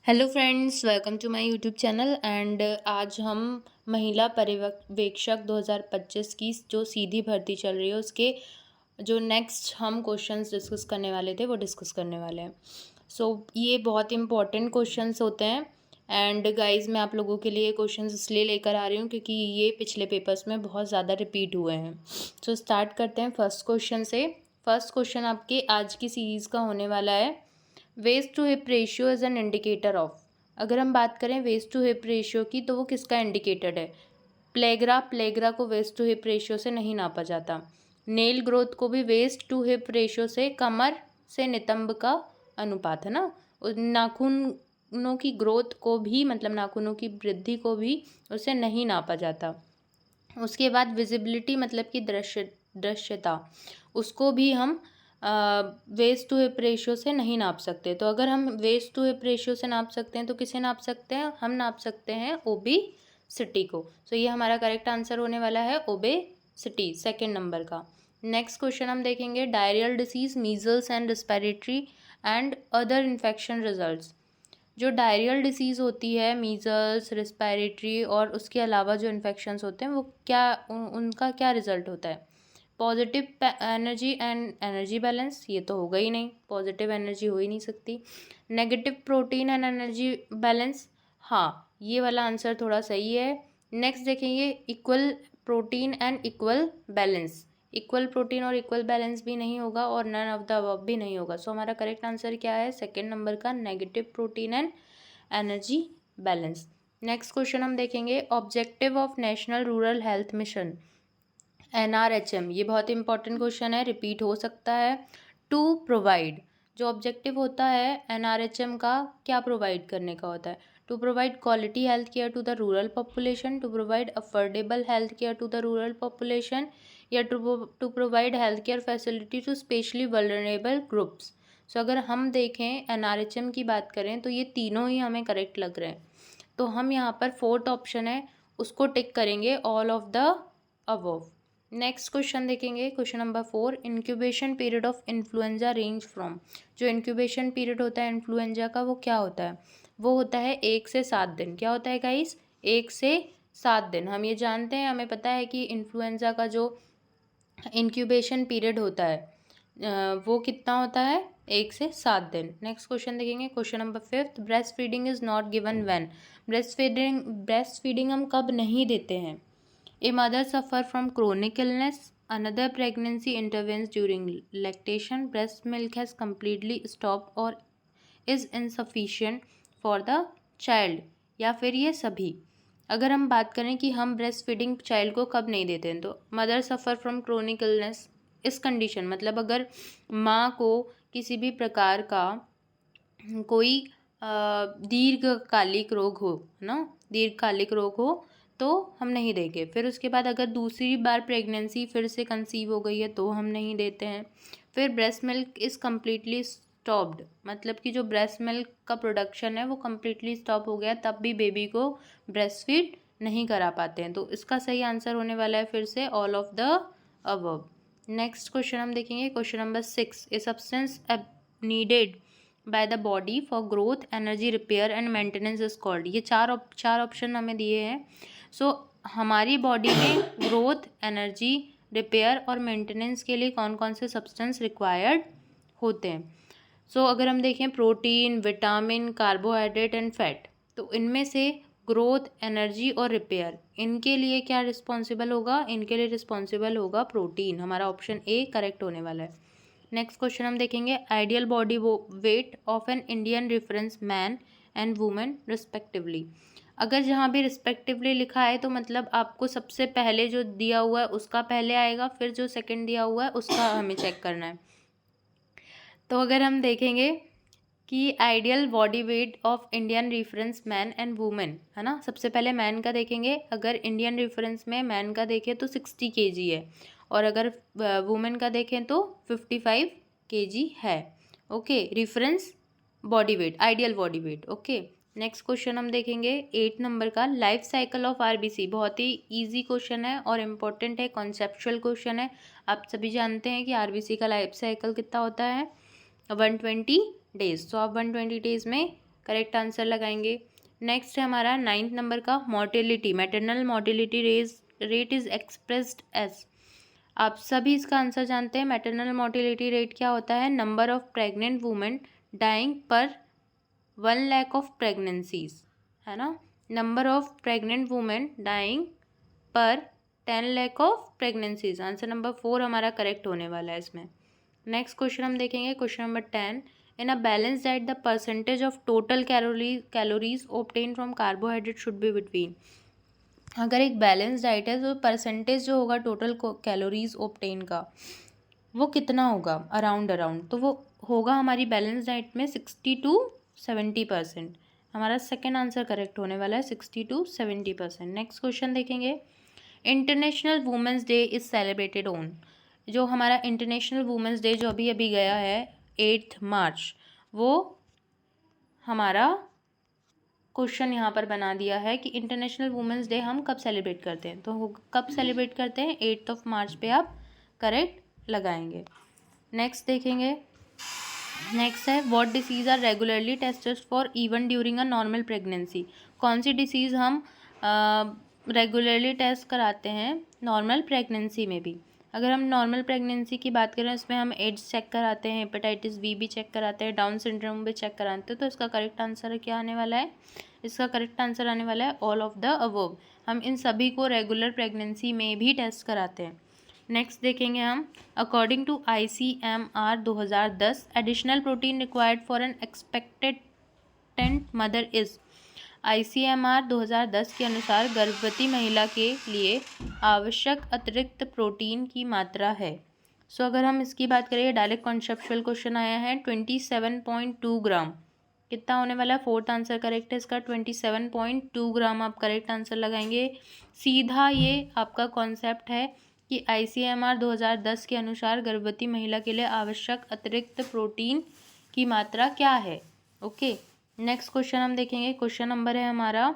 Hello friends, welcome to my YouTube channel and आज हम महिला पर्यवेक्षक 2025 की जो सीधी भर्ती चल रही है उसके जो नेक्स्ट हम क्वेश्चंस डिस्कस करने वाले थे वो डिस्कस करने वाले हैं। ये बहुत इंपॉर्टेंट क्वेश्चंस होते हैं एंड गाइस मैं आप लोगों के लिए क्वेश्चंस इसलिए लेकर आ रही हूँ क्योंकि ये पिछले पेपर्स में बहुत ज़्यादा रिपीट हुए हैं। स्टार्ट करते हैं फर्स्ट क्वेश्चन से। फर्स्ट क्वेश्चन आपके आज की सीरीज़ का होने वाला है, waist to hip ratio is an indicator of. अगर हम बात करें वेस्ट टू हिप रेशियो की तो वो किसका इंडिकेटर है? प्लेग्रा को वेस्ट टू हिप रेशियो से नहीं नापा जाता। नेल ग्रोथ को भी वेस्ट टू हिप रेशियो से कमर से नितंब का अनुपात है ना। नाखूनों की ग्रोथ को भी मतलब नाखूनों की वृद्धि को भी उसे नहीं नापा जाता। उसके बाद विजिबिलिटी मतलब कि दृश्यता, उसको भी हम वेस्ट टू हिप रेशियो से नहीं नाप सकते। तो अगर हम वेस्ट टू हिप रेशियो से नाप सकते हैं तो किसे नाप सकते हैं? हम नाप सकते हैं ओबेसिटी को। ये हमारा करेक्ट आंसर होने वाला है ओबेसिटी, सेकेंड नंबर का। नेक्स्ट क्वेश्चन हम देखेंगे, diarrhoeal disease, measles and respiratory and other infection results. जो डायरियल डिसीज़ होती है, मीजल्स, रेस्पिरेटरी और उसके अलावा जो इन्फेक्शंस होते हैं वो क्या उनका क्या रिजल्ट होता है? Positive energy and energy balance, ये तो होगा ही नहीं, पॉजिटिव एनर्जी हो ही नहीं सकती। Negative protein and energy balance, हाँ ये वाला आंसर थोड़ा सही है। नेक्स्ट देखेंगे, equal protein and equal balance, equal protein और इक्वल बैलेंस भी नहीं होगा और नन ऑफ द अबव भी नहीं होगा। हमारा करेक्ट आंसर क्या है? सेकेंड नंबर का, negative protein and energy balance. Next question हम देखेंगे, objective of national rural health mission NRHM, ये बहुत इंपॉर्टेंट क्वेश्चन है, रिपीट हो सकता है। टू प्रोवाइड, जो ऑब्जेक्टिव होता है NRHM का, क्या प्रोवाइड करने का होता है? To provide quality health care to the rural population, to provide affordable health care to the rural population, या to provide health care facility to specially vulnerable groups. अगर हम देखें NRHM की बात करें तो ये तीनों ही हमें करेक्ट लग रहे हैं। तो हम यहाँ पर फोर्थ ऑप्शन है उसको टिक करेंगे, all of the above. Next question देखेंगे, question number 4, incubation period of influenza range from. जो इंक्यूबेशन पीरियड होता है इन्फ्लुएंजा का वो क्या होता है? वो होता है 1 से 7 दिन। क्या होता है गाइस? 1 से 7 दिन। हम ये जानते हैं, हमें पता है कि इन्फ्लुएंजा का जो इंक्यूबेशन पीरियड होता है वो कितना होता है? 1 से 7 दिन। नेक्स्ट क्वेश्चन देखेंगे, question number 5, breast feeding is not given when. Breast feeding हम कब नहीं देते हैं? A mother suffers from chronic illness, another pregnancy intervenes during lactation, breast milk has completely stopped or is insufficient for the child, या फिर ये सभी। अगर हम बात करें कि हम ब्रेस्ट फीडिंग चाइल्ड को कब नहीं देते हैं, तो mother suffer from chronic illness, इस कंडीशन मतलब अगर माँ को किसी भी प्रकार का कोई दीर्घकालिक रोग हो, है ना, दीर्घकालिक रोग हो तो हम नहीं देंगे। फिर उसके बाद अगर दूसरी बार प्रेगनेंसी फिर से कंसीव हो गई है तो हम नहीं देते हैं। फिर breast milk is completely stopped, मतलब कि जो ब्रेस्ट मिल्क का प्रोडक्शन है वो कम्प्लीटली स्टॉप हो गया, तब भी बेबी को ब्रेस्ट फीड नहीं करा पाते हैं। तो इसका सही आंसर होने वाला है फिर से all of the above. Next question हम देखेंगे, question number 6, a substance needed by the body for growth, energy, repair and maintenance is called. ये चार ऑप्शन हमें दिए हैं। हमारी बॉडी में ग्रोथ, एनर्जी, रिपेयर और मेंटेनेंस के लिए कौन कौन से सब्सटेंस रिक्वायर्ड होते हैं? अगर हम देखें protein, vitamin, carbohydrate and fat, तो इनमें से ग्रोथ, एनर्जी और रिपेयर, इनके लिए क्या रिस्पॉन्सिबल होगा? इनके लिए रिस्पॉन्सिबल होगा प्रोटीन। हमारा ऑप्शन ए करेक्ट होने वाला है। नेक्स्ट क्वेश्चन हम देखेंगे, ideal body weight of an Indian reference man and women respectively. अगर जहाँ भी रिस्पेक्टिवली लिखा है तो मतलब आपको सबसे पहले जो दिया हुआ है उसका पहले आएगा, फिर जो सेकंड दिया हुआ है उसका हमें चेक करना है। तो अगर हम देखेंगे कि ideal body weight of Indian reference man and women, है ना, सबसे पहले मैन का देखेंगे। अगर इंडियन रेफरेंस में मैन का देखें तो 60 kg है और अगर वुमेन का देखें तो 55 kg है। Okay, reference body weight, ideal body weight. Okay, next question हम देखेंगे 8 नंबर का, लाइफ साइकिल ऑफ आरबीसी। बहुत ही इजी क्वेश्चन है और इम्पोर्टेंट है, कॉन्सेप्चुअल क्वेश्चन है। आप सभी जानते हैं कि आरबीसी का लाइफ साइकिल कितना होता है? 120 डेज। आप 120 डेज में करेक्ट आंसर लगाएंगे। नेक्स्ट है हमारा 9th नंबर का mortality, maternal mortality rate is expressed as. आप सभी इसका आंसर जानते हैं। मैटरनल मोर्टेलिटी रेट क्या होता है? Number of pregnant women dying per 1 lakh of pregnancies, है ना। Number of pregnant women dying per 10 lakh of pregnancies. Answer number 4 हमारा करेक्ट होने वाला है इसमें। नेक्स्ट क्वेश्चन हम देखेंगे, question number 10। In a balance diet the percentage of total calories obtain from carbohydrate should be between. अगर एक बैलेंस डाइट है तो परसेंटेज जो होगा टोटल कैलोरीज ऑब्टेन का वो कितना होगा? अराउंड तो वो होगा हमारी बैलेंस डाइट में 60 to 70%। हमारा सेकेंड आंसर करेक्ट होने वाला है 60 to 70%। नेक्स्ट क्वेश्चन देखेंगे, international women's day is celebrated on. जो हमारा इंटरनेशनल वुमेंस डे जो अभी अभी गया है 8 मार्च, वो हमारा क्वेश्चन यहाँ पर बना दिया है कि इंटरनेशनल वुमेंस डे हम कब सेलिब्रेट करते हैं। तो कब सेलिब्रेट करते हैं? 8 मार्च पे आप करेक्ट लगाएंगे। नेक्स्ट देखेंगे, नेक्स्ट है what diseases are regularly tested for even during a normal pregnancy. कौन सी डिसीज़ हम रेगुलरली टेस्ट कराते हैं नॉर्मल प्रेगनेंसी में भी? अगर हम नॉर्मल प्रेगनेंसी की बात करें इसमें हम एड्स चेक कराते हैं, हेपेटाइटिस बी भी चेक कराते हैं, डाउन सिंड्रोम भी चेक कराते हैं। तो इसका करेक्ट आंसर क्या आने वाला है? इसका करेक्ट आंसर आने वाला है ऑल ऑफ द अबव। हम इन सभी को रेगुलर प्रेगनेंसी में भी टेस्ट कराते हैं। नेक्स्ट देखेंगे हम, according to ICMR 2010 additional protein required for an expectant mother is. ICMR 2010 के अनुसार गर्भवती महिला के लिए आवश्यक अतिरिक्त प्रोटीन की मात्रा है। सो अगर हम इसकी बात करें, डायरेक्ट कॉन्सेप्चुअल क्वेश्चन आया है 27.2 ग्राम। कितना होने वाला है? फोर्थ आंसर करेक्ट है इसका 27.2 ग्राम। आप करेक्ट आंसर लगाएंगे। सीधा ये आपका कॉन्सेप्ट है कि ICMR 2010 के अनुसार गर्भवती महिला के लिए आवश्यक अतिरिक्त प्रोटीन की मात्रा क्या है। ओके, नेक्स्ट क्वेश्चन हम देखेंगे, क्वेश्चन नंबर है हमारा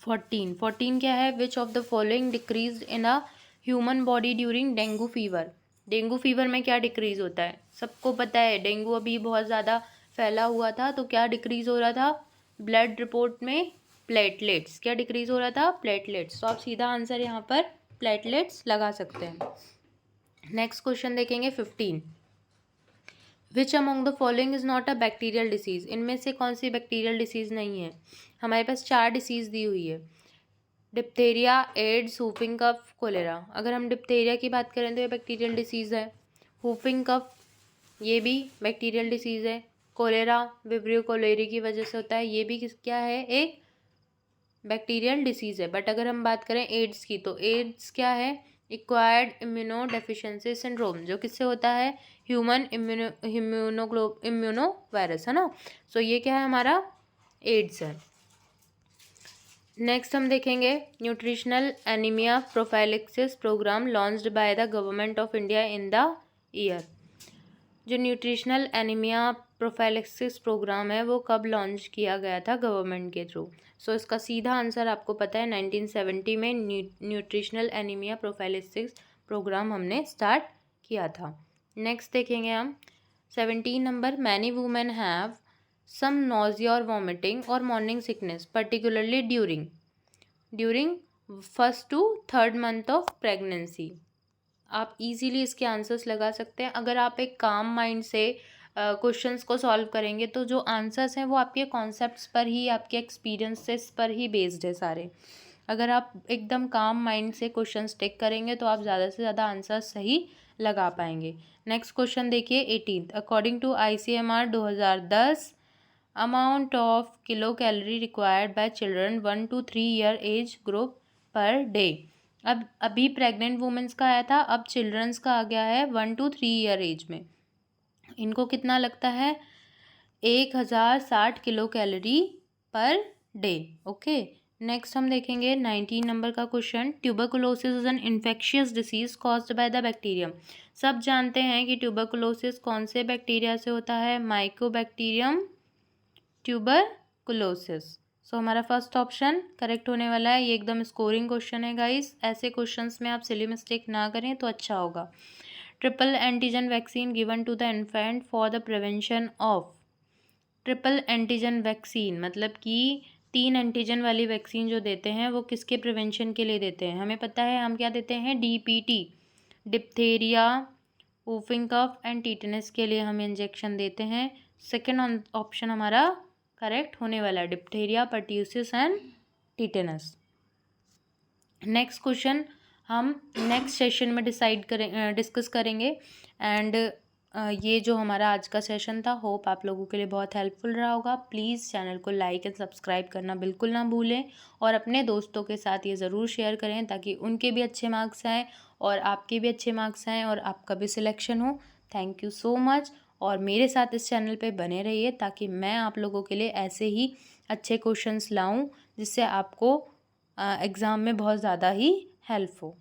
14 क्या है? Which of the following decrease in a human body during dengue fever. Dengue fever में क्या डिक्रीज होता है? सबको पता है डेंगू अभी बहुत ज़्यादा फैला हुआ था, तो क्या डिक्रीज हो रहा था? ब्लड रिपोर्ट में प्लेटलेट्स। क्या डिक्रीज हो रहा था? प्लेटलेट्स। तो आप सीधा आंसर यहाँ पर प्लेटलेट्स लगा सकते हैं। नेक्स्ट क्वेश्चन देखेंगे 15। Which among the following is not a bacterial disease. इनमें से कौन सी बैक्टीरियल डिसीज नहीं है? हमारे पास 4 डिसीज दी हुई है, डिप्थेरिया, एड्स, वूफिंग कफ, कोलेरा। अगर हम डिप्थेरिया की बात करें तो ये बैक्टीरियल डिसीज है। वूफिंग कफ ये भी बैक्टीरियल डिसीज है। कोलेरा विब्रियो कोलेरी की वजह से होता है, ये भी क्या है? एक बैक्टीरियल डिसीज है। बट अगर हम बात करें एड्स की, तो एड्स क्या है? एक्वायर्ड इम्यूनो डेफिशिएंसी सिंड्रोम, जो किससे होता है? ह्यूमन इम्यूनो वायरस, है ना। सो ये क्या है? हमारा एड्स है। नेक्स्ट हम देखेंगे, nutritional anaemia prophylaxis programme launched by the government of India in the year. जो न्यूट्रिशनल एनीमिया प्रोफाइलेक्सिस प्रोग्राम है वो कब लॉन्च किया गया था गवर्नमेंट के थ्रू? सो इसका सीधा आंसर आपको पता है 1970 में न्यूट्रिशनल एनीमिया प्रोफाइलेक्सिस प्रोग्राम हमने स्टार्ट किया था। नेक्स्ट देखेंगे हम 17 number, many women have some nausea और वॉमिटिंग और morning sickness particularly during 1st to 3rd month of pregnancy. आप इजीली इसके आंसर्स लगा सकते हैं। अगर आप एक काम माइंड से क्वेश्चंस को सॉल्व करेंगे तो जो आंसर्स हैं वो आपके कॉन्सेप्ट्स पर ही, आपके एक्सपीरियंसेस पर ही बेस्ड है सारे। अगर आप एकदम काम माइंड से क्वेश्चंस टेक करेंगे तो आप ज़्यादा से ज़्यादा आंसर सही लगा पाएंगे। नेक्स्ट क्वेश्चन देखिए 18, according to ICMR 2010 amount of kilo calorie required by children 1 to 3 year age group per day. अब अभी प्रेग्नेंट वुमेंस का आया था, अब चिल्ड्रंस का आ गया है 1 to 3 ईयर एज में। इनको कितना लगता है? 1060 kilo calorie per day. Okay, next हम देखेंगे 19 नंबर का question, tuberculosis is an infectious disease caused by the bacterium. सब जानते हैं कि ट्यूबरकुलोसिस कौन से बैक्टीरिया से होता है? Mycobacterium tuberculosis. सो हमारा फर्स्ट ऑप्शन करेक्ट होने वाला है। ये एकदम स्कोरिंग क्वेश्चन है गाइस, ऐसे क्वेश्चंस में आप सिली मिस्टेक ना करें तो अच्छा होगा। Triple antigen vaccine given to the infant for the prevention of triple antigen vaccine मतलब कि 3 एंटीजन वाली वैक्सीन जो देते हैं वो किसके प्रिवेंशन के लिए देते हैं? हमें पता है हम क्या देते हैं, DPT, diphtheria, whooping cough and tetanus के लिए हम इंजेक्शन देते हैं। सेकेंड ऑप्शन हमारा करेक्ट होने वाला है, diphtheria, pertussis and tetanus. Next question हम नेक्स्ट सेशन में डिस्कस करेंगे। एंड ये जो हमारा आज का सेशन था, होप आप लोगों के लिए बहुत हेल्पफुल रहा होगा। प्लीज़ चैनल को लाइक एंड सब्सक्राइब करना बिल्कुल ना भूलें और अपने दोस्तों के साथ ये ज़रूर शेयर करें ताकि उनके भी अच्छे मार्क्स आएँ और आपके भी अच्छे मार्क्स आएँ और आपका भी सिलेक्शन हो। Thank you so much. और मेरे साथ इस चैनल पे बने रहिए ताकि मैं आप लोगों के लिए ऐसे ही अच्छे क्वेश्चंस लाऊं जिससे आपको एग्ज़ाम में बहुत ज़्यादा ही हेल्प हो।